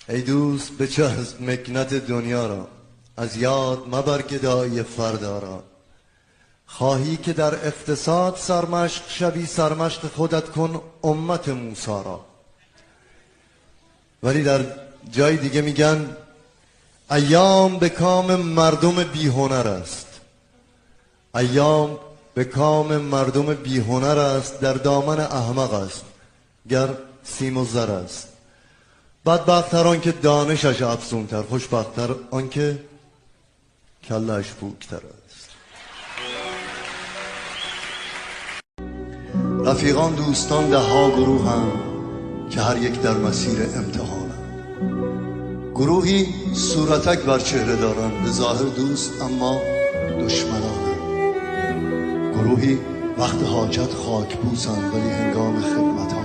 ای دوست بچسب مکنت دنیا را، از یاد مبر گدایی فردا را. خواهی که در اقتصاد سرمشق شوی، سرمشق خودت کن امت موسی را. ولی در جای دیگه میگن ایام به کام مردم بیهنر است. ایام به کام مردم بیهنر است، در دامن احمق است گر سیم و زر است. بدبخت‌تر آن که دانشش افزونتر، خوشبخت‌تر آن که کله‌اش پوکتر است. رفیقان دوستان ده ها گروه هم که هر یک در مسیر امتحانند. گروهی صورتک بر چهره دارند، به ظاهر دوست اما دشمنانند. گروهی وقت حاجت خاک بوسند ولی هنگام خدمت